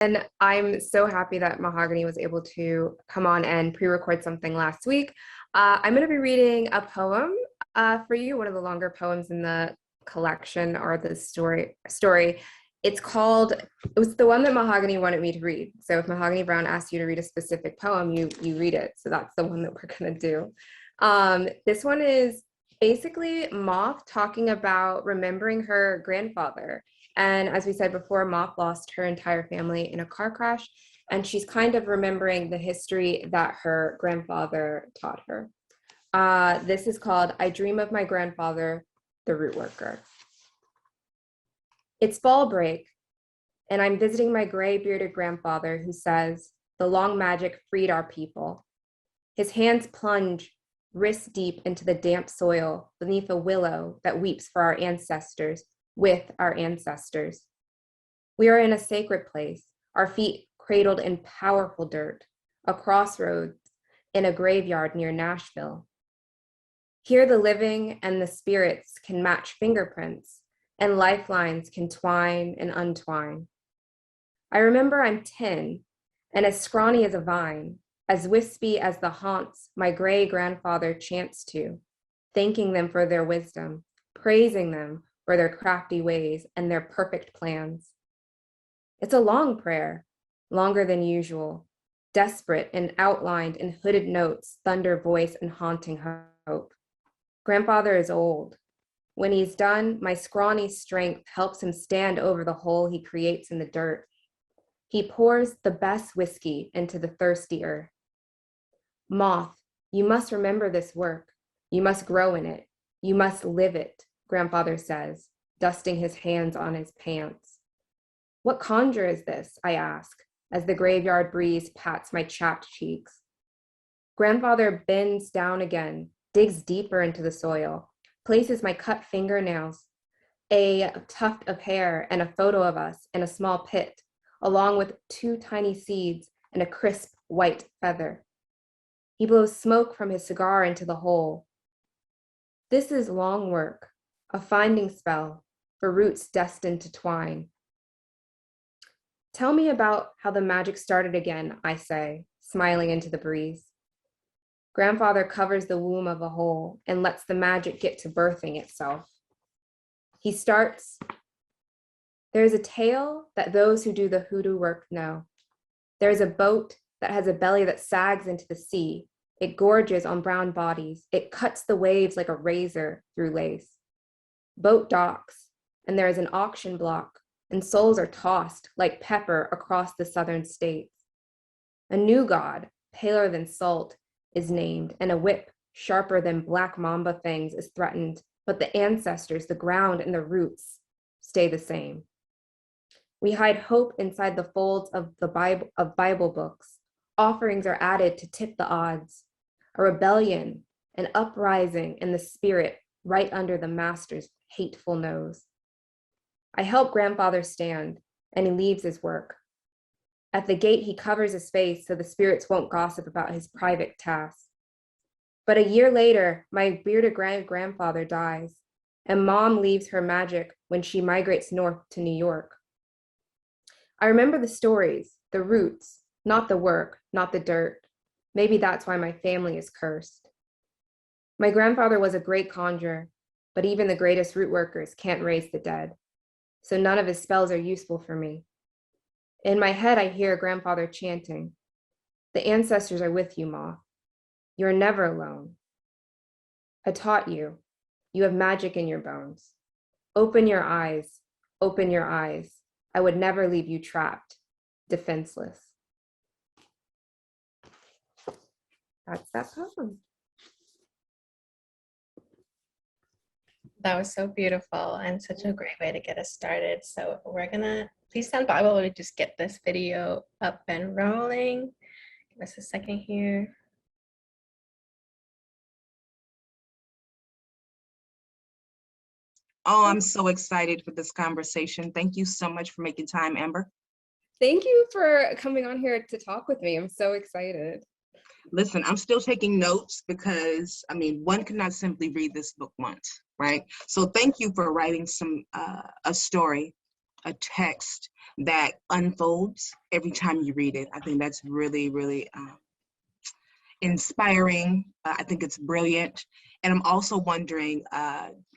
And I'm so happy that Mahogany was able to come on and pre-record something last week. I'm going to be reading a poem for you, one of the longer poems in the collection or the story. It was the one that Mahogany wanted me to read. So if Mahogany Browne asked you to read a specific poem, you read it. So that's the one that we're going to do. This one is basically Moth talking about remembering her grandfather. And as we said before, Moth lost her entire family in a car crash, and she's kind of remembering the history that her grandfather taught her. This is called I Dream of My Grandfather, the Root Worker. It's fall break, and I'm visiting my gray bearded grandfather who says, the long magic freed our people. His hands plunge wrist deep into the damp soil beneath a willow that weeps for our ancestors, with our ancestors. We are in a sacred place, our feet cradled in powerful dirt, a crossroads in a graveyard near Nashville. Here the living and the spirits can match fingerprints, and lifelines can twine and untwine. I remember I'm 10 and as scrawny as a vine, as wispy as the haunts my gray grandfather chants to, thanking them for their wisdom, praising them for their crafty ways and their perfect plans. It's a long prayer, longer than usual, desperate and outlined in hooded notes, thunder voice, and haunting hope. Grandfather is old. When he's done, my scrawny strength helps him stand over the hole he creates in the dirt. He pours the best whiskey into the thirsty earth. Moth, you must remember this work. You must grow in it. You must live it, Grandfather says, dusting his hands on his pants. What conjure is this, I ask, as the graveyard breeze pats my chapped cheeks. Grandfather bends down again, digs deeper into the soil, places my cut fingernails, a tuft of hair, and a photo of us in a small pit, along with 2 tiny seeds and a crisp white feather. He blows smoke from his cigar into the hole. This is long work, a finding spell for roots destined to twine. Tell me about how the magic started again, I say, smiling into the breeze. Grandfather covers the womb of a hole and lets the magic get to birthing itself. He starts, there is a tale that those who do the hoodoo work know. There is a boat that has a belly that sags into the sea. It gorges on brown bodies. It cuts the waves like a razor through lace. Boat docks, and there is an auction block, and souls are tossed like pepper across the southern states. A new god, paler than salt, is named, and a whip sharper than black mamba fangs is threatened, but the ancestors, the ground, and the roots stay the same. We hide hope inside the folds of Bible books. Offerings are added to tip the odds. A rebellion, an uprising in the spirit right under the master's hateful nose. I help Grandfather stand, and he leaves his work. At the gate, he covers his face so the spirits won't gossip about his private tasks. But a year later, my bearded grandfather dies, and Mom leaves her magic when she migrates north to New York. I remember the stories, the roots, not the work, not the dirt. Maybe that's why my family is cursed. My grandfather was a great conjurer, but even the greatest root workers can't raise the dead. So none of his spells are useful for me. In my head, I hear Grandfather chanting, the ancestors are with you, Moth. You're never alone. I taught you. You have magic in your bones. Open your eyes. Open your eyes. I would never leave you trapped, defenseless. That's that poem. That was so beautiful and such a great way to get us started. So we're gonna, please stand by while we just get this video up and rolling. Give us a second here. Oh, I'm so excited for this conversation. Thank you so much for making time, Amber. Thank you for coming on here to talk with me. I'm so excited. Listen, I'm still taking notes because, I mean, one cannot simply read this book once, right? So thank you for writing a story a text that unfolds every time you read it. I think that's really, really inspiring. I think it's brilliant. And I'm also wondering,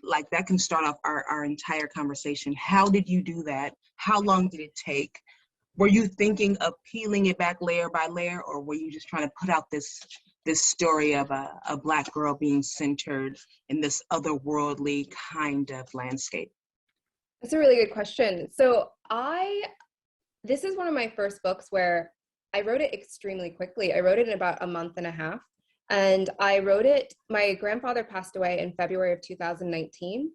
like that can start off our entire conversation. How did you do that? How long did it take? Were you thinking of peeling it back layer by layer, or were you just trying to put out this story of a Black girl being centered in this otherworldly kind of landscape? That's a really good question. So this is one of my first books where I wrote it extremely quickly. I wrote it in about a month and a half. And I wrote it, my grandfather passed away in February of 2019.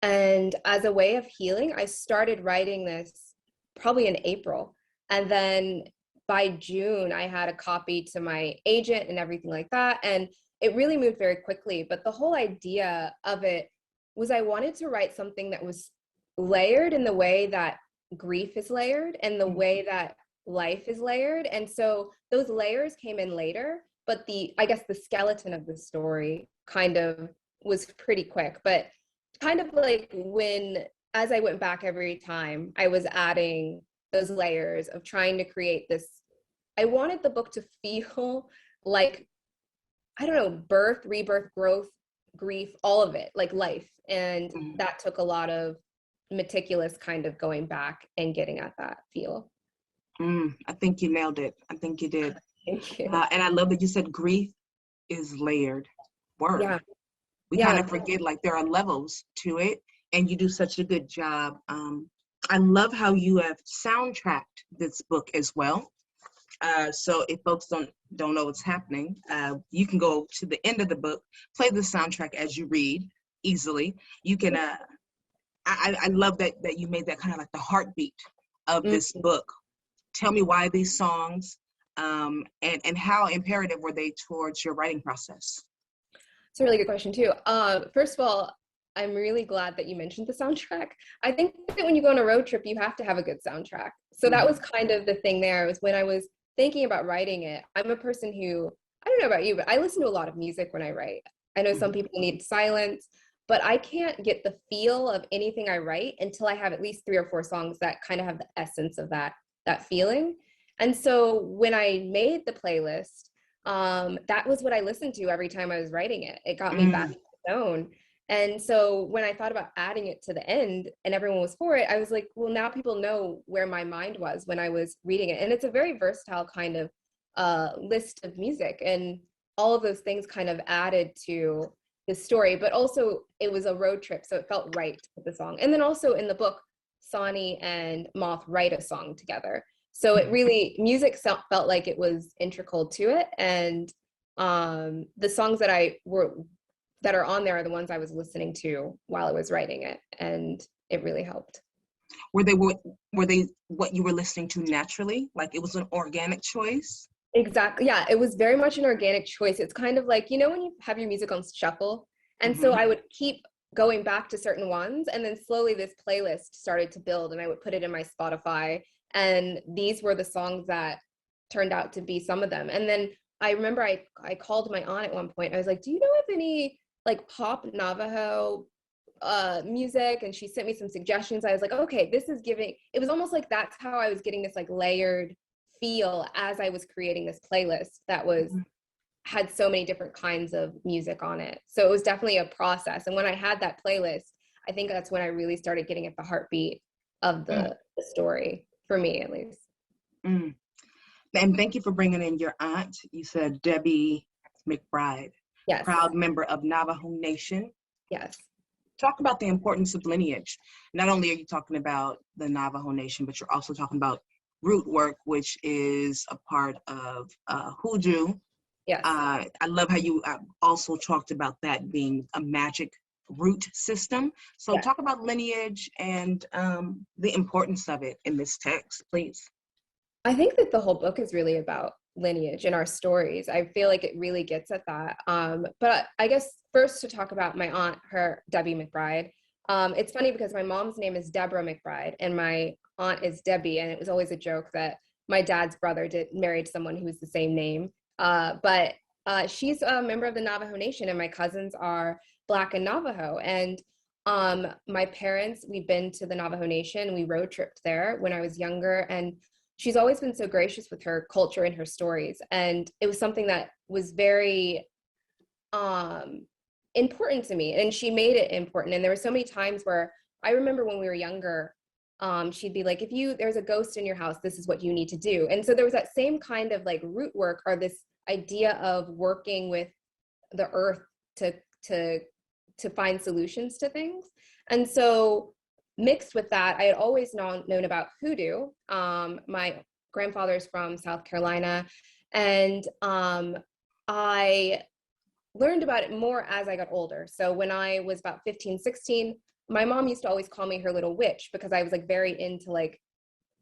And as a way of healing, I started writing this probably in April. And then by June, I had a copy to my agent and everything like that. And it really moved very quickly. But the whole idea of it was I wanted to write something that was layered in the way that grief is layered and the way that life is layered. And so those layers came in later, but I guess the skeleton of the story kind of was pretty quick. But kind of like as I went back every time, I was adding those layers of trying to create this. I wanted the book to feel like, I don't know, birth, rebirth, growth, grief, all of it, like life. And that took a lot of meticulous kind of going back and getting at that feel. I think you nailed it. I think you did. Thank you. And I love that you said grief is layered. Word. Yeah. We kind of forget like there are levels to it, and you do such a good job. I love how you have soundtracked this book as well. So if folks don't know what's happening, you can go to the end of the book, play the soundtrack as you read easily. You can. I love that you made that kind of like the heartbeat of this book. Tell me why these songs, and how imperative were they towards your writing process? It's a really good question too. First of all, I'm really glad that you mentioned the soundtrack. I think that when you go on a road trip, you have to have a good soundtrack. So that was kind of the thing there, was when I was thinking about writing it. I'm a person who, I don't know about you, but I listen to a lot of music when I write. I know some people need silence, but I can't get the feel of anything I write until I have at least 3 or 4 songs that kind of have the essence of that feeling. And so when I made the playlist, that was what I listened to every time I was writing it. It got me back in the zone. And so when I thought about adding it to the end and everyone was for it, I was like, well, now people know where my mind was when I was reading it. And it's a very versatile kind of list of music, and all of those things kind of added to the story, but also it was a road trip, so it felt right to put the song. And then also in the book, Sani and Moth write a song together. So it really, music felt like it was integral to it. And the songs that are on there are the ones I was listening to while I was writing it, and it really helped. Were they what you were listening to naturally? Like it was an organic choice? Exactly. Yeah, it was very much an organic choice. It's kind of like, when you have your music on shuffle. And so I would keep going back to certain ones, and then slowly this playlist started to build, and I would put it in my Spotify. And these were the songs that turned out to be some of them. And then I remember I called my aunt at one point. I was like, do you know of any like pop Navajo music? And she sent me some suggestions. I was like, okay, it was almost like that's how I was getting this like layered feel as I was creating this playlist that had so many different kinds of music on it. So it was definitely a process. And when I had that playlist, I think that's when I really started getting at the heartbeat of the story, for me at least. And thank you for bringing in your aunt. You said Debbie McBride. Yes. Proud member of Navajo Nation. Yes. Talk about the importance of lineage. Not only are you talking about the Navajo Nation, but you're also talking about root work, which is a part of hoodoo. Yes. I love how you also talked about that being a magic root system. So talk about lineage and the importance of it in this text, please. I think that the whole book is really about lineage and our stories. I feel like it really gets at that. But I guess first to talk about my aunt, Debbie McBride. It's funny because my mom's name is Deborah McBride and my aunt is Debbie, and it was always a joke that my dad's brother married someone who was the same name. But she's a member of the Navajo Nation, and my cousins are Black and Navajo. And My parents, we've been to the Navajo Nation. We road tripped there when I was younger, and she's always been so gracious with her culture and her stories. And it was something that was very important to me, and she made it important. And there were so many times where I remember when we were younger, she'd be like, if there's a ghost in your house, this is what you need to do. And so there was that same kind of like root work, or this idea of working with the earth to find solutions to things. And so mixed with that, I had always known about hoodoo. My grandfather's from South Carolina, and I learned about it more as I got older. So when I was about 15, 16, my mom used to always call me her little witch, because I was like very into like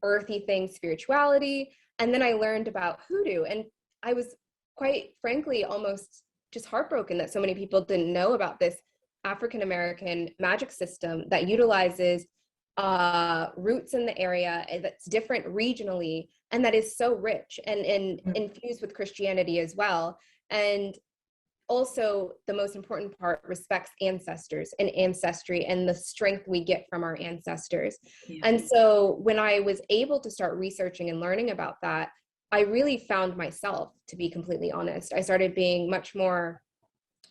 earthy things, spirituality. And then I learned about hoodoo, and I was quite frankly almost just heartbroken that so many people didn't know about this African-American magic system that utilizes roots in the area, that's different regionally, and that is so rich and infused with Christianity as well. And also, the most important part, respects ancestors and ancestry and the strength we get from our ancestors. Yeah. And so when I was able to start researching and learning about that, I really found myself, to be completely honest. I started being much more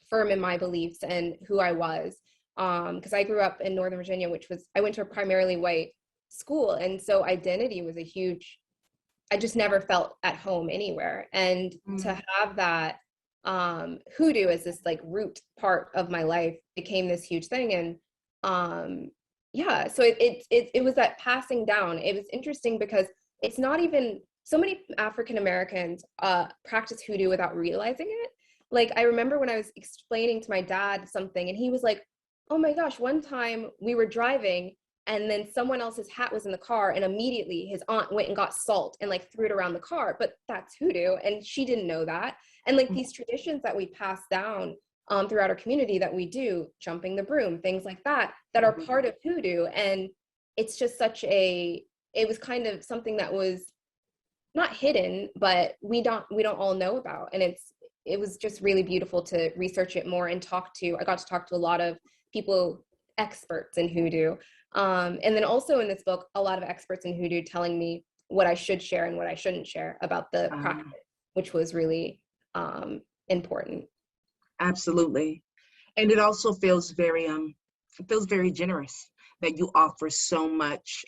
firm in my beliefs and who I was, because I grew up in Northern Virginia, I went to a primarily white school. And so identity was I just never felt at home anywhere. And to have that hoodoo as this like root part of my life became this huge thing. And yeah, so it was that passing down. It was interesting because it's not even, so many African Americans practice hoodoo without realizing it. Like, I remember when I was explaining to my dad something, and he was like, oh my gosh, one time we were driving and then someone else's hat was in the car, and immediately his aunt went and got salt and like threw it around the car, but that's hoodoo, and she didn't know that. And like these traditions that we pass down throughout our community that we do, jumping the broom, things like that, that are part of hoodoo. And it's just it was kind of something that was not hidden, but we don't all know about. And it was just really beautiful to research it more and I got to talk to a lot of people, experts in hoodoo. And then also in this book, a lot of experts in hoodoo telling me what I should share and what I shouldn't share about the practice, which was really important. Absolutely. And it also feels very generous that you offer so much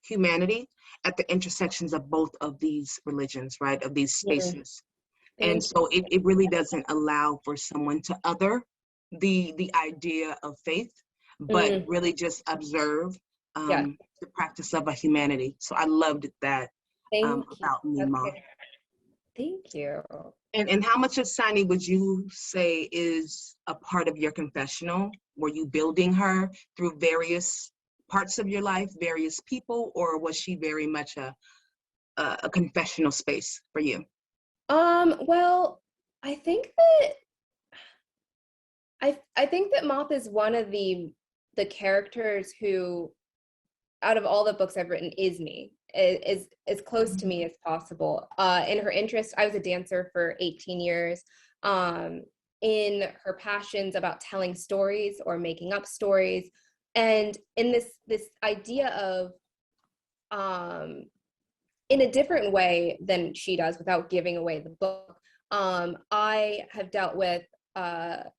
humanity at the intersections of both of these religions, right? Of these spaces. And so it really doesn't allow for someone to other the idea of faith, but really just observe the practice of a humanity. So I loved that about me, Moth. Thank you. And how much of Sani would you say is a part of your confessional? Were you building her through various parts of your life, various people, or was she very much a confessional space for you? Well, I think that Moth is one of the characters who, out of all the books I've written, is me, is as close to me as possible. In her interest, I was a dancer for 18 years. In her passions about telling stories or making up stories, and in this idea of in a different way than she does, without giving away the book, I have dealt with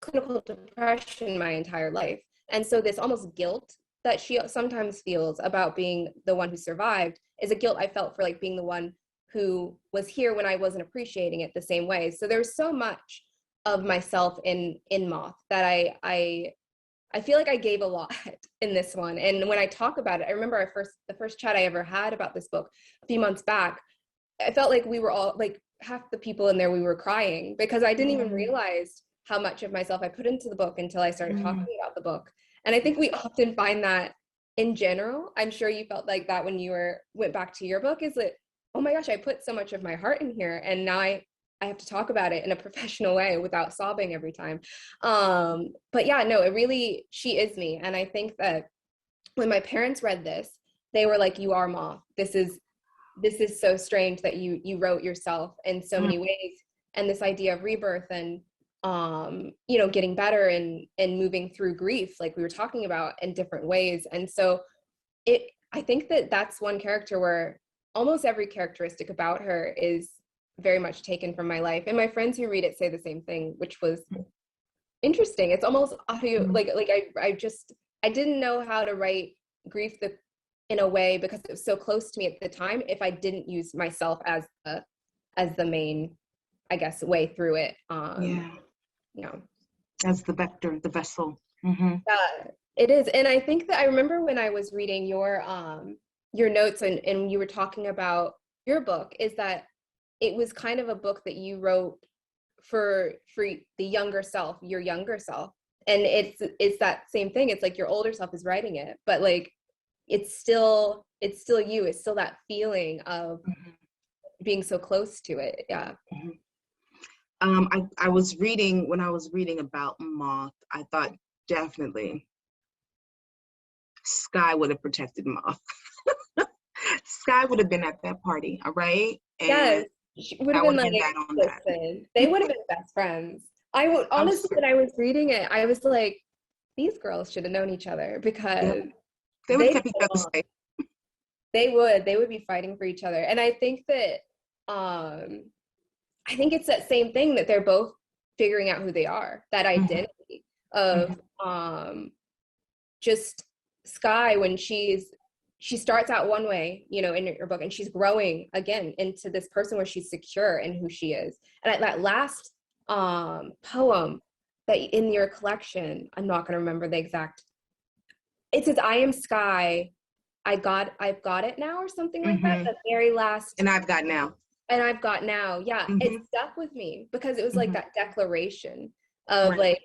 clinical depression my entire life. And so this almost guilt that she sometimes feels about being the one who survived is a guilt I felt for like being the one who was here when I wasn't appreciating it the same way. So there's so much of myself in Moth that I feel like I gave a lot in this one. And when I talk about it, I remember the first chat I ever had about this book a few months back, I felt like we were all, like half the people in there, we were crying, because I didn't even realize how much of myself I put into the book until I started talking about the book. And I think we often find that in general. I'm sure you felt like that when you went back to your book, is that, oh my gosh, I put so much of my heart in here, and now I have to talk about it in a professional way without sobbing every time. But yeah, no, it really, she is me. And I think that when my parents read this, they were like, you are Moth. This is so strange that you wrote yourself in so many ways. And this idea of rebirth and you know, getting better and moving through grief, like we were talking about, in different ways. And so I think that that's one character where almost every characteristic about her is very much taken from my life. And my friends who read it say the same thing, which was interesting. It's almost audio, like I didn't know how to write grief in a way, because it was so close to me at the time, if I didn't use myself as the main, I guess, way through it. Yeah. You know, As the vector, the vessel. it is. And I think that I remember when I was reading your notes, and you were talking about your book, is that it was kind of a book that you wrote for the younger self, your younger self. And it's that same thing. It's like your older self is writing it, but like it's still you. It's still that feeling of being so close to it. Yeah. I was reading, when I was reading about Moth, I thought definitely Sky would have protected Moth. Sky would have been at that party, all right? And Yes, she would have been like, listen, they would have been best friends. I would honestly, when I was reading it, I was like, these girls should have known each other, because they would have kept each other safe. They would be fighting for each other. And I think that I think it's that same thing, that they're both figuring out who they are, that identity of just Sky, when she starts out one way, you know, in your book, and she's growing again into this person where she's secure in who she is. And that last poem that in your collection, I'm not going to remember the exact, it says, I am Sky, I've got it now, or something like that. The very last. And I've got now. And I've got now. Yeah. It stuck with me, because it was like that declaration of like,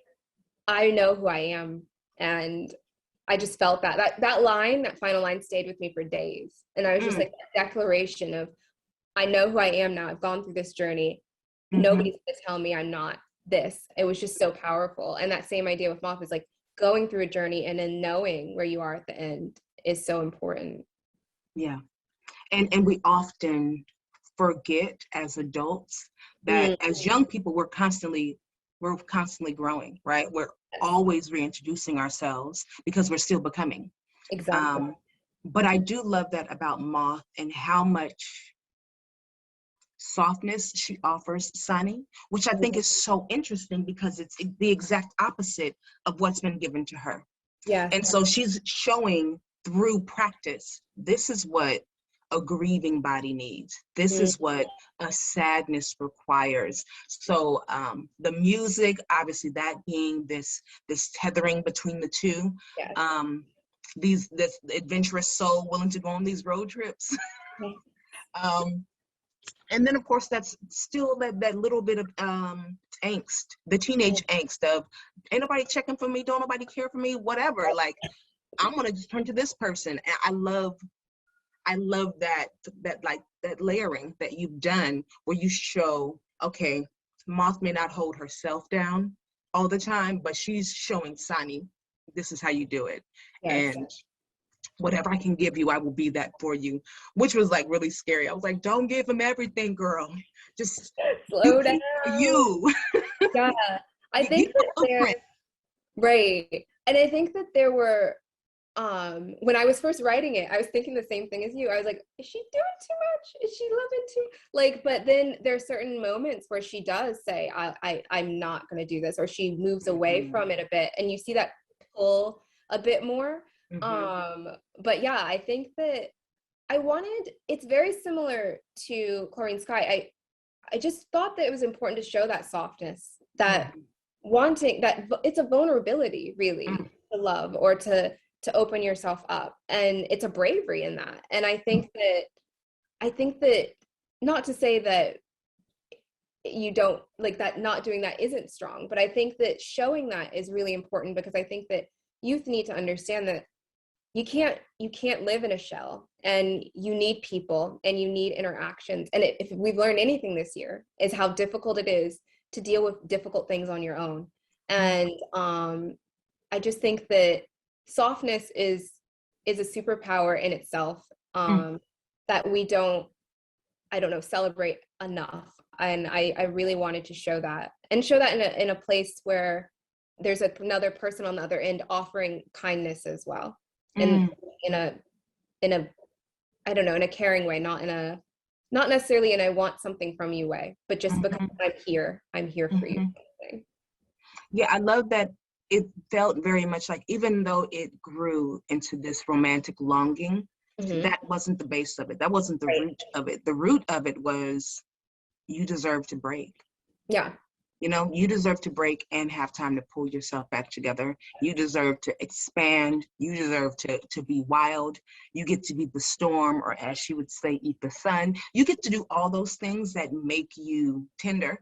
I know who I am. And I just felt that final line stayed with me for days. And I was just like, that declaration of, I know who I am now. I've gone through this journey. Nobody's gonna tell me I'm not this. It was just so powerful. And that same idea with Moth is like, going through a journey and then knowing where you are at the end is so important. Yeah. And we often forget as adults that as young people, we're constantly growing, right? We're always reintroducing ourselves, because we're still becoming. Exactly. But I do love that about Moth, and how much softness she offers Sani, which I think is so interesting, because it's the exact opposite of what's been given to her. Yeah. And so she's showing through practice, this is what a grieving body needs. This is what a sadness requires. So the music, obviously, that being this tethering between the two. Yes. This adventurous soul willing to go on these road trips. And then, of course, that's still that little bit of angst, the teenage angst of, ain't nobody checking for me, don't nobody care for me, whatever. Like, I'm gonna just turn to this person. And I love that layering that you've done, where you show, okay, Moth may not hold herself down all the time, but she's showing Sani, this is how you do it. Yes. And whatever I can give you, I will be that for you, which was like really scary. I was like, don't give him everything, girl. Just slow down. You. Yeah. I think that right. And I think that there were, when I was first writing it, I was thinking the same thing as you. I was like, is she doing too much? Is she loving too, like, but then there are certain moments where she does say, I'm not going to do this, or she moves away from it a bit, and you see that pull a bit more. But yeah, I think that it's very similar to Chlorine Sky. I just thought that it was important to show that softness, that wanting, that it's a vulnerability, really, to love, or to open yourself up, and it's a bravery in that. And I think that not to say that you don't, like, that not doing that isn't strong, but I think that showing that is really important, because I think that youth need to understand that you can't live in a shell, and you need people, and you need interactions. And if we've learned anything this year, is how difficult it is to deal with difficult things on your own. And I just think that softness is a superpower in itself, that we don't, I don't know, celebrate enough. And I really wanted to show that, and show that in a place where there's another person on the other end offering kindness as well. And in a I don't know, in a caring way, not necessarily in I want something from you way, but just because I'm here for you. Yeah, I love that it felt very much like, even though it grew into this romantic longing, that wasn't the base of it. That wasn't the root of it. The root of it was, you deserve to break. Yeah. You know, you deserve to break and have time to pull yourself back together. You deserve to expand. You deserve to be wild. You get to be the storm, or as she would say, eat the sun. You get to do all those things that make you tender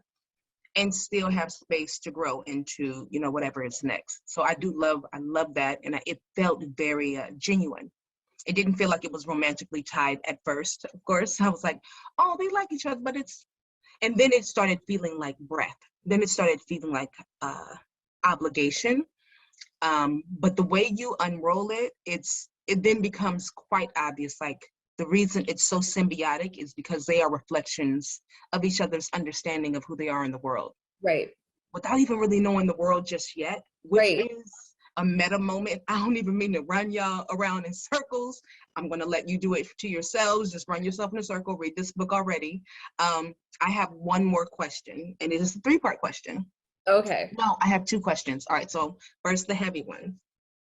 and still have space to grow into, you know, whatever is next. So I love that. And it felt very genuine. It didn't feel like it was romantically tied at first. Of course, I was like, oh, they like each other, but and then it started feeling like breath. Then it started feeling like obligation. But the way you unroll it, it then becomes quite obvious. Like, the reason it's so symbiotic is because they are reflections of each other's understanding of who they are in the world. Right. Without even really knowing the world just yet, which is a meta moment. I don't even mean to run y'all around in circles. I'm going to let you do it to yourselves. Just run yourself in a circle. Read this book already. I have one more question, and it is a 3-part question. Okay. No, I have 2 questions. All right, so first, the heavy one.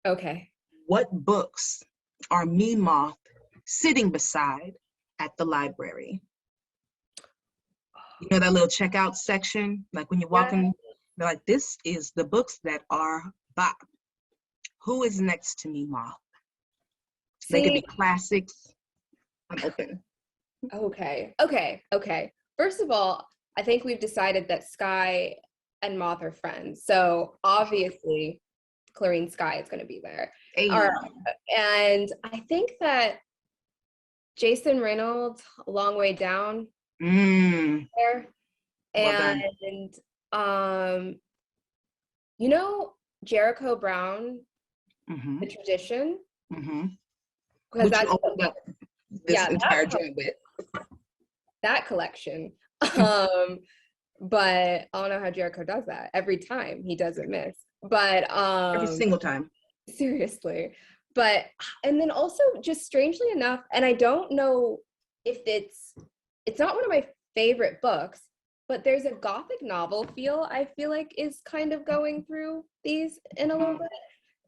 Okay. What books are me, Moth, sitting beside at the library? You know that little checkout section? Like when you walk in, they're like, this is the books that are by. Who is next to me, Moth? They could be classics. I'm open. Okay. First of all, I think we've decided that Sky and Moth are friends. So obviously, Clarine Sky is going to be there. Hey. And I think that Jason Reynolds, A Long Way Down, there. And you know, Jericho Browne, The Tradition, because that's opened up this entire joint with that collection. But I don't know how Jericho does that. Every time he doesn't miss. But every single time. Seriously. But, and then also, just strangely enough, and I don't know if it's not one of my favorite books, but there's a Gothic novel feel I feel like is kind of going through these in a little bit.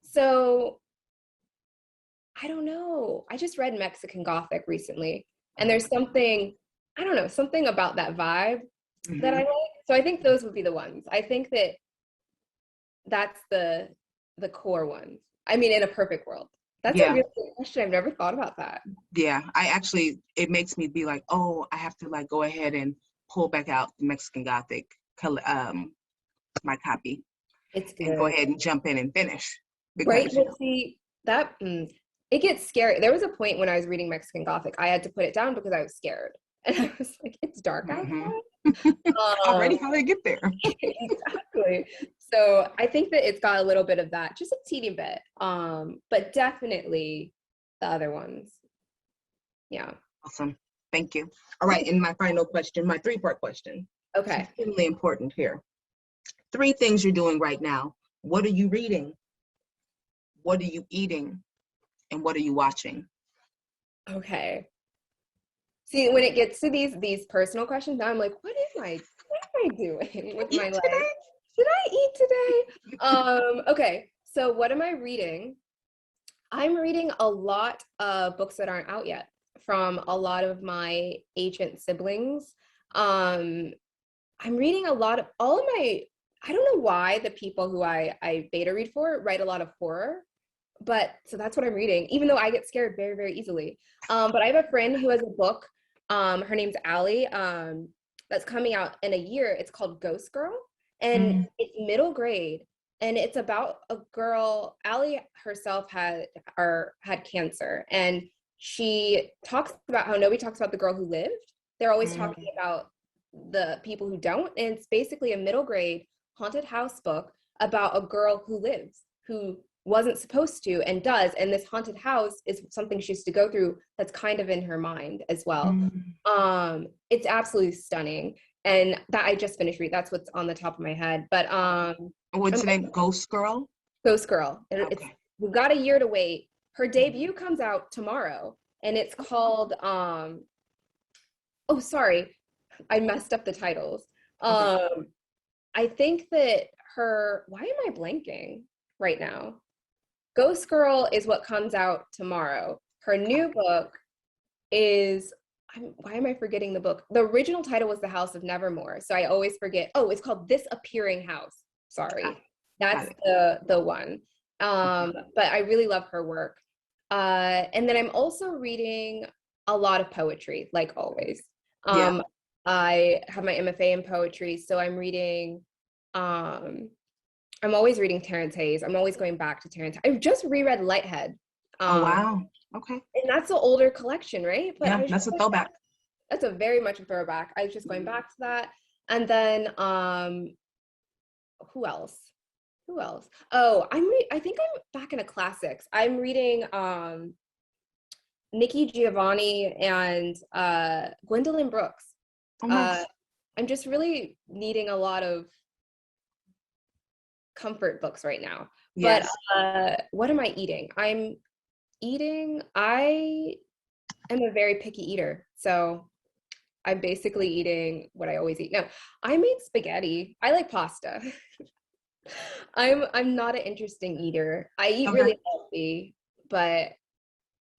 So I don't know. I just read Mexican Gothic recently, and there's something, I don't know, something about that vibe that I like. So I think those would be the ones. I think that's the core ones. I mean, in a perfect world. That's a really good question. I've never thought about that. Yeah, it makes me be like, oh, I have to like go ahead and pull back out the Mexican Gothic, my copy. It's good. And go ahead and jump in and finish. Right, but see, that, it gets scary. There was a point when I was reading Mexican Gothic, I had to put it down because I was scared. And I was like, it's dark outside. Already, how they get there. Exactly. So I think that it's got a little bit of that, just a teeny bit. But definitely the other ones. Yeah. Awesome. Thank you. All right. And my final question, my 3-part question. Okay. It's extremely important here. 3 things you're doing right now. What are you reading? What are you eating? And what are you watching? Okay. See, when it gets to these personal questions, now I'm like, what am I doing with my life? Should I eat today? Okay, so what am I reading? I'm reading a lot of books that aren't out yet from a lot of my agent siblings. I'm reading a lot of I don't know why the people who I beta read for write a lot of horror, but so that's what I'm reading, even though I get scared very, very easily. But I have a friend who has a book, her name's Allie, that's coming out in a year. It's called Ghost Girl, and it's middle grade, and it's about a girl. Allie herself had cancer, and she talks about how nobody talks about the girl who lived. They're always talking about the people who don't, and it's basically a middle grade haunted house book about a girl who lives, who wasn't supposed to and does, and this haunted house is something she used to go through that's kind of in her mind as well. It's absolutely stunning. and that I just finished reading. That's what's on the top of my head. But What's the name? Ghost Girl? Ghost Girl. It's Okay. we've got a year to wait. Her debut comes out tomorrow, and it's called oh, sorry, I messed up the titles. Okay. I think that why am I blanking right now? Ghost Girl is what comes out tomorrow. Her new book is, why am I forgetting the book? The original title was The House of Nevermore. So I always forget. Oh, it's called This Appearing House. Sorry. That's the one. But I really love her work. And then I'm also reading a lot of poetry, like always. Yeah. I have my MFA in poetry, so I'm reading, I'm always reading Terrence Hayes. I'm always going back to Terrence. I just reread Lighthead. Oh, wow. Okay. And that's an older collection, right? But Yeah, that's a throwback. That's a very much a throwback. I was just going back to that. And then who else? Who else? Oh, I think I'm back into classics. I'm reading Nikki Giovanni and Gwendolyn Brooks. Oh, nice. I'm just really needing a lot of comfort books right now. Yes. But what am I eating? I am a very picky eater. So I'm basically eating what I always eat. No, I made spaghetti. I like pasta. I'm not an interesting eater. I eat really healthy, but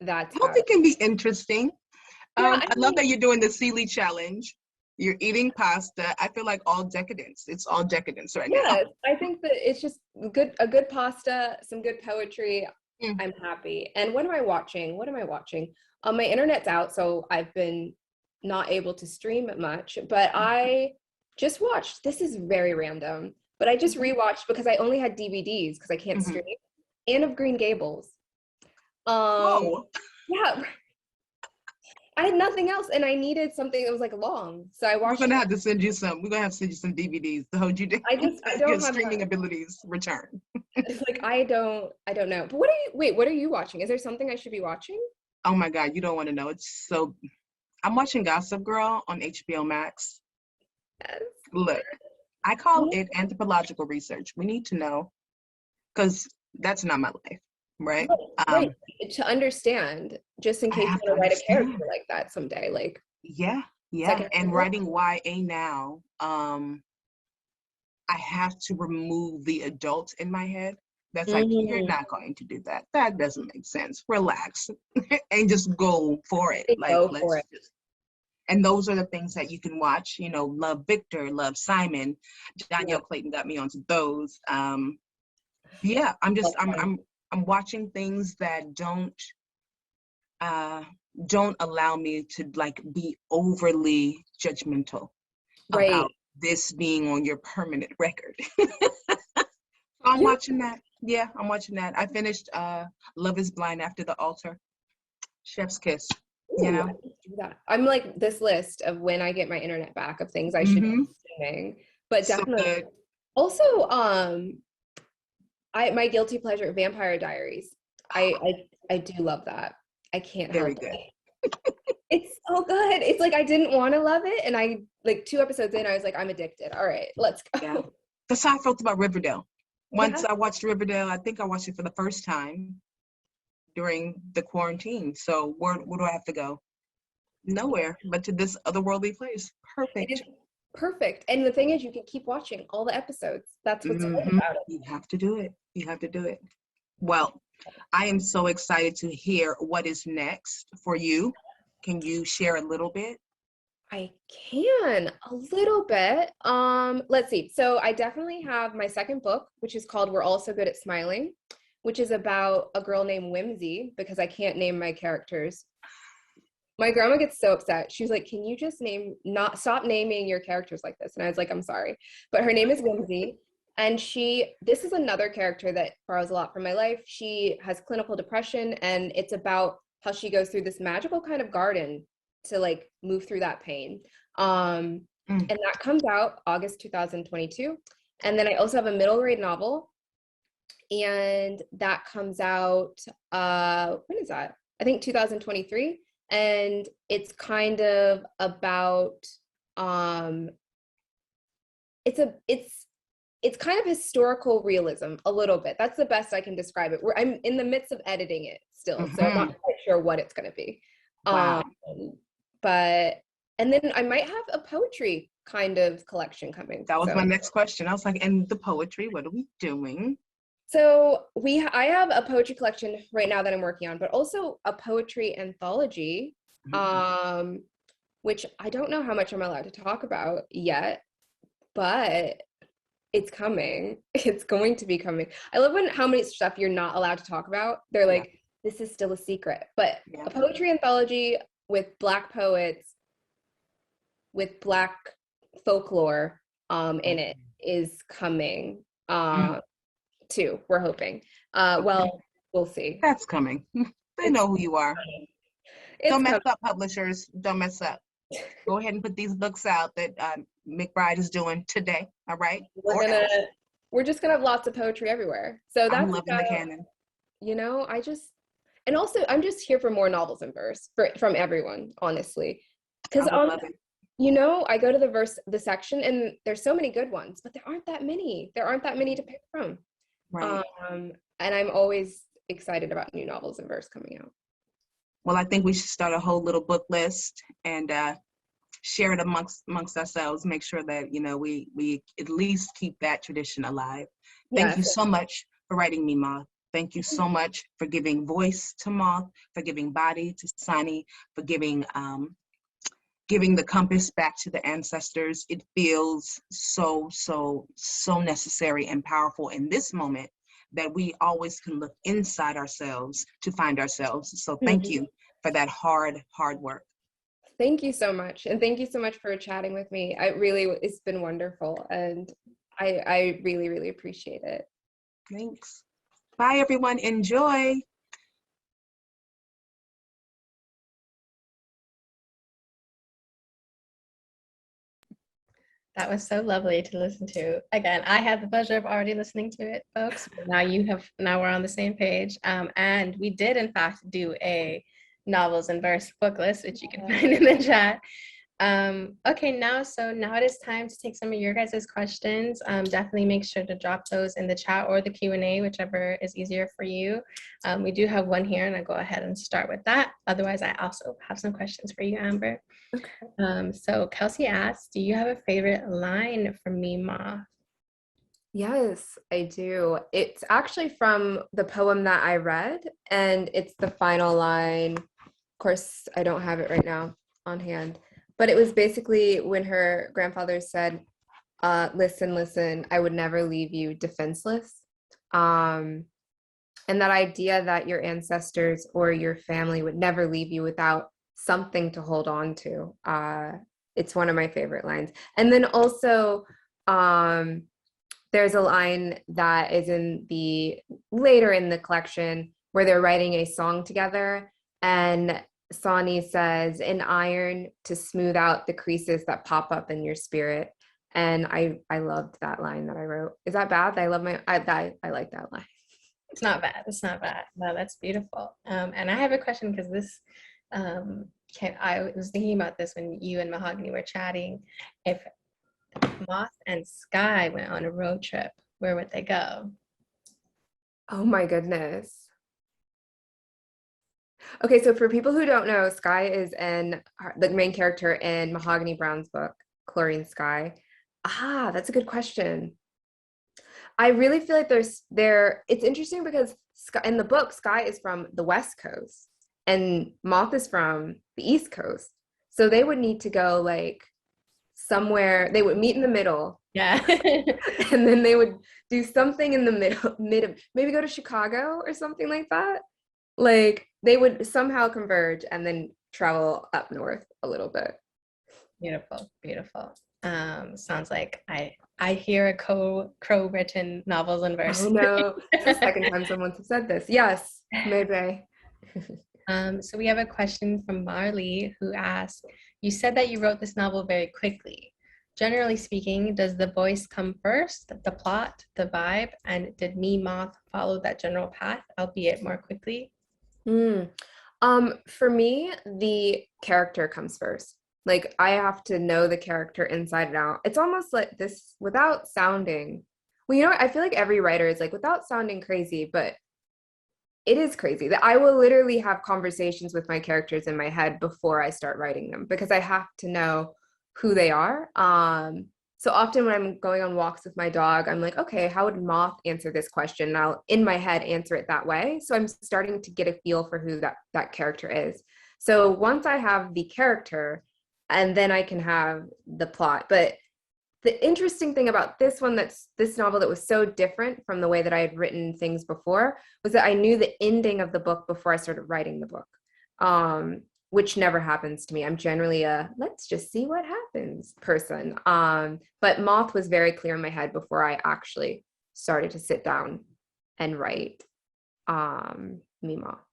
that's Healthy can be interesting. Yeah, I love that you're doing the Sealy challenge. You're eating pasta. I feel like all decadence. It's all decadence right now. Yes, I think that it's just a good pasta, some good poetry. I'm happy. And what am I watching? My internet's out, so I've been not able to stream it much, but I just watched, this is very random, but I just rewatched because I only had DVDs because I can't stream, Anne of Green Gables. Whoa. Yeah, I had nothing else and I needed something that was like long. So I watched. We're gonna have to send you some. We're gonna have to send you some DVDs to hold you down. I don't your have streaming abilities return. It's like I don't know. But what are you watching? Is there something I should be watching? Oh my God, you don't want to know. I'm watching Gossip Girl on HBO Max. Yes. Look, I call it anthropological research. We need to know, because that's not my life, right? Right. To understand, just in case you want to write a character like that someday, like yeah. And writing YA now, I have to remove the adult in my head. That's like, you're not going to do that. That doesn't make sense. Relax and just go for it. And those are the things that you can watch. You know, love Victor, love Simon. Danielle Clayton got me onto those. Yeah, I'm watching things that don't allow me to like be overly judgmental about this being on your permanent record. I'm watching that. Yeah, I'm watching that. I finished Love is Blind After the Altar. Chef's kiss. Ooh, you know, do that. I'm like this list of when I get my internet back of things I should be streaming. But definitely also my guilty pleasure, Vampire Diaries. I do love that. I can't help it. It's so good. It's like I didn't want to love it, and I like 2 episodes in, I was like, I'm addicted. All right, let's go. Yeah. That's how I felt about Riverdale. Once I watched Riverdale, I think I watched it for the first time during the quarantine. So where do I have to go? Nowhere but to this otherworldly place. Perfect. Perfect. And the thing is, you can keep watching all the episodes. That's what's good about it. You have to do it. Well, I am so excited to hear what is next for you. Can you share a little bit? I can a little bit. Let's see. So I definitely have my second book, which is called We're All So Good at Smiling, which is about a girl named Whimsy, because I can't name my characters. My grandma gets so upset. She's like, can you just stop naming your characters like this? And I was like, I'm sorry. But her name is Whimsy. And this is another character that borrows a lot from my life. She has clinical depression, and it's about how she goes through this magical kind of garden to like move through that pain. And that comes out August 2022. And then I also have a middle grade novel, and that comes out, when is that? I think 2023. And it's kind of about it's kind of historical realism a little bit. That's the best I can describe it. I'm in the midst of editing it still, so I'm not quite sure what it's going to be. Wow. But and then I might have a poetry kind of collection coming. That was so. my next question. I was like, and the poetry, what are we doing? So I have a poetry collection right now that I'm working on, but also a poetry anthology, which I don't know how much I'm allowed to talk about yet, but it's coming. It's going to be coming. I love how many stuff you're not allowed to talk about. They're like, this is still a secret. But a poetry anthology with Black poets, with Black folklore in it is coming. Too, we're hoping. Well, we'll see. That's coming. They know who you are. Don't mess coming. up, publishers. Don't mess up. Go ahead and put these books out that McBride is doing today. All right. We're just gonna have lots of poetry everywhere. So that's I'm loving the canon. You know, and also I'm just here for more novels in verse from everyone, honestly. Because you know, I go to the section and there's so many good ones, but there aren't that many. There aren't that many to pick from. Right. And I'm always excited about new novels in verse coming out. Well, I think we should start a whole little book list and share it amongst ourselves. Make sure that we at least keep that tradition alive. Thank you so much for writing me, Moth. Thank you so much for giving voice to Moth, for giving body to Sani, for giving the compass back to the ancestors. It feels so necessary and powerful in this moment that we always can look inside ourselves to find ourselves. So thank you for that hard work. Thank you so much. And thank you so much for chatting with me. It's been wonderful. And I really, really appreciate it. Thanks. Bye, everyone. Enjoy. That was so lovely to listen to. Again, I had the pleasure of already listening to it, folks. Now we're on the same page. And we did, in fact, do a novels and verse book list, which you can find in the chat. Okay, now it is time to take some of your guys' questions. Definitely make sure to drop those in the chat or the Q&A, whichever is easier for you. We do have one here, and I'll go ahead and start with that. Otherwise, I also have some questions for you, Amber. Okay. So Kelsey asks, do you have a favorite line from me, Moth? Yes, I do. It's actually from the poem that I read, and it's the final line. Of course, I don't have it right now on hand, but it was basically when her grandfather said, listen, listen, I would never leave you defenseless. And that idea that your ancestors or your family would never leave you without something to hold on to. It's one of my favorite lines. And then also, there's a line that is later in the collection where they're writing a song together, and Sani says, "An iron to smooth out the creases that pop up in your spirit." And I loved that line that I wrote. Is that bad? I like that line. It's not bad. It's not bad. No, that's beautiful. And I have a question because this, I was thinking about this when you and Mahogany were chatting. If Moth and Sky went on a road trip, where would they go? Oh my goodness. Okay, so for people who don't know, Sky is the main character in Mahogany Browne's book, Chlorine Sky. That's a good question. I really feel like it's interesting because in the book, Sky is from the West Coast and Moth is from the East Coast. So they would need to go like somewhere, they would meet in the middle. Yeah. And then they would do something in the middle, maybe go to Chicago or something like that. Like they would somehow converge and then travel up north a little bit. Beautiful, beautiful. Sounds like I hear a crow-written novels and verse. Oh no, it's the second time someone said this. Yes, maybe. So we have a question from Marley who asks, you said that you wrote this novel very quickly. Generally speaking, does the voice come first, the plot, the vibe, and did me, Moth, follow that general path, albeit more quickly? For me, the character comes first. Like I have to know the character inside and out. It's almost like this without sounding, well, you know what? I feel like every writer is like without sounding crazy, but it is crazy that I will literally have conversations with my characters in my head before I start writing them because I have to know who they are. So often when I'm going on walks with my dog, I'm like, okay, how would Moth answer this question? And I'll in my head answer it that way. So I'm starting to get a feel for who that character is. So once I have the character, and then I can have the plot. But the interesting thing about this one, that's this novel that was so different from the way that I had written things before, was that I knew the ending of the book before I started writing the book, which never happens to me. I'm generally a let's just see what happens person. But Moth was very clear in my head before I actually started to sit down and write Me Moth.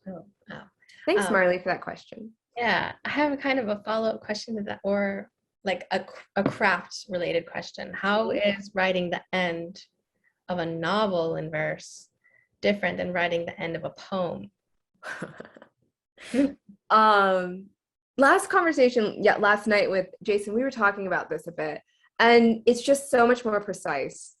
Oh, wow. Thanks, Marley, for that question. Yeah, I have a kind of a follow-up question to that, or like a craft related question. How is writing the end of a novel in verse different than writing the end of a poem? Last conversation, last night with Jason, we were talking about this a bit, and it's just so much more precise.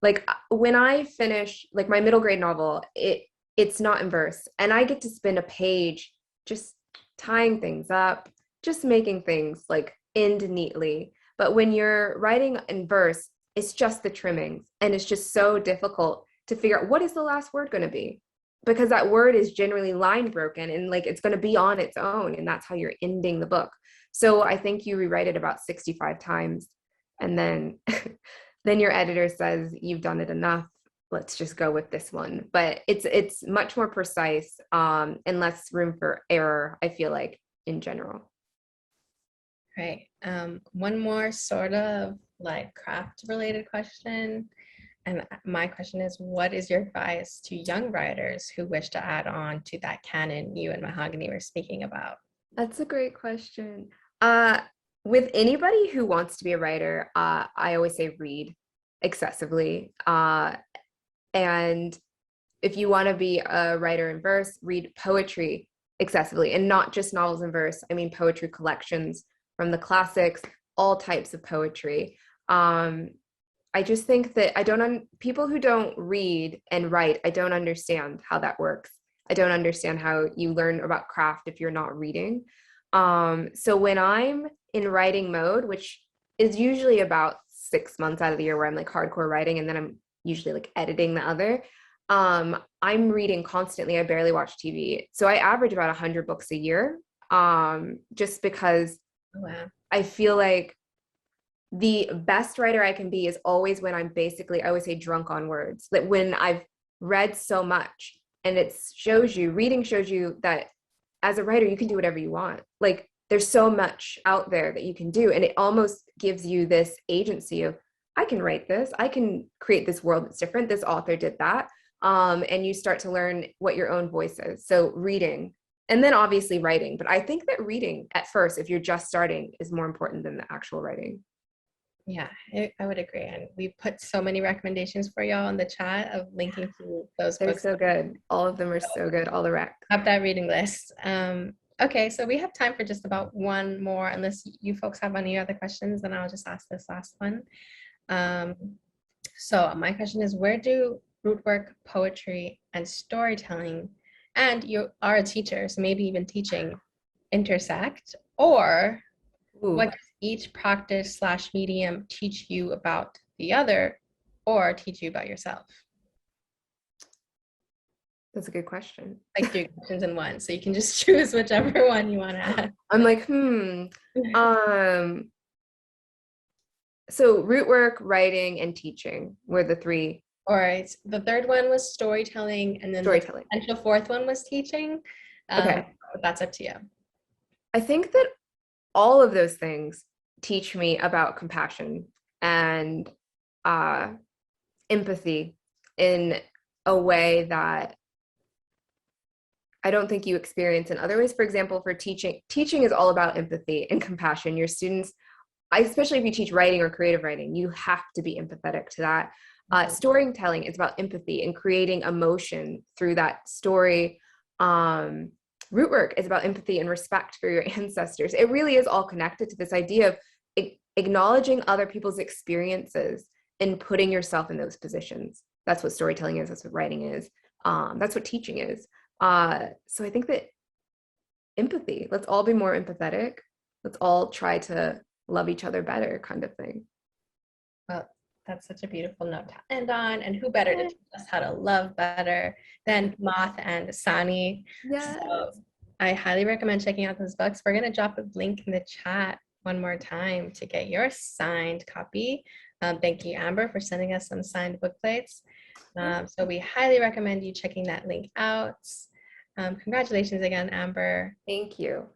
Like when I finish like my middle grade novel, it's not in verse, and I get to spend a page just tying things up, just making things like end neatly. But when you're writing in verse, it's just the trimmings, and it's just so difficult to figure out what is the last word going to be, because that word is generally line broken and like it's going to be on its own, and that's how you're ending the book. So I think you rewrite it about 65 times, and then then your editor says you've done it enough, let's just go with this one. But it's much more precise, and less room for error, I feel like, in general. Right. One more sort of like craft related question. And my question is, what is your advice to young writers who wish to add on to that canon you and Mahogany were speaking about? That's a great question. With anybody who wants to be a writer, I always say read excessively. And if you want to be a writer in verse, read poetry excessively, and not just novels in verse. I mean, poetry collections from the classics, all types of poetry. I just think that people who don't read and write, I don't understand how that works. I don't understand how you learn about craft if you're not reading. So when I'm in writing mode, which is usually about 6 months out of the year where I'm like hardcore writing, and then I'm usually like editing the other, I'm reading constantly. I barely watch TV. So I average about 100 books a year, just because Wow. I feel like the best writer I can be is always when I'm basically, I always say drunk on words, that when I've read so much, and reading shows you that as a writer, you can do whatever you want. Like there's so much out there that you can do. And it almost gives you this agency of, I can write this, I can create this world that's different. This author did that. And you start to learn what your own voice is. So reading, and then obviously writing. But I think that reading at first, if you're just starting, is more important than the actual writing. Yeah, I would agree. And we put so many recommendations for y'all in the chat of linking to those They're books. so good. All of them are so good, all the rec. Have that reading list. Okay, so we have time for just about one more, unless you folks have any other questions, then I'll just ask this last one. So my question is, where do root work, poetry, and storytelling, and you are a teacher, so maybe even teaching, intersect? Or Ooh, what does each practice / medium teach you about the other, or teach you about yourself? that's a good question. Like 3 questions in one, so you can just choose whichever one you want to ask. I'm like, so root work, writing, and teaching were the three. All right. The third one was storytelling, and then Storytelling. the potential fourth one was teaching. Okay. But that's up to you. I think that all of those things teach me about compassion and empathy in a way that I don't think you experience in other ways. For example, for teaching is all about empathy and compassion. Your students, especially if you teach writing or creative writing, you have to be empathetic to that. Storytelling is about empathy and creating emotion through that story. root work is about empathy and respect for your ancestors. It really is all connected to this idea of acknowledging other people's experiences and putting yourself in those positions. That's what storytelling is. That's what writing is. That's what teaching is. So I think that empathy, let's all be more empathetic. Let's all try to love each other better, kind of thing. Well, that's such a beautiful note to end on. And who better to teach us how to love better than Moth and Sani? Yes. So I highly recommend checking out those books. We're going to drop a link in the chat one more time to get your signed copy. Thank you, Amber, for sending us some signed book plates. So we highly recommend you checking that link out. Congratulations again, Amber. Thank you.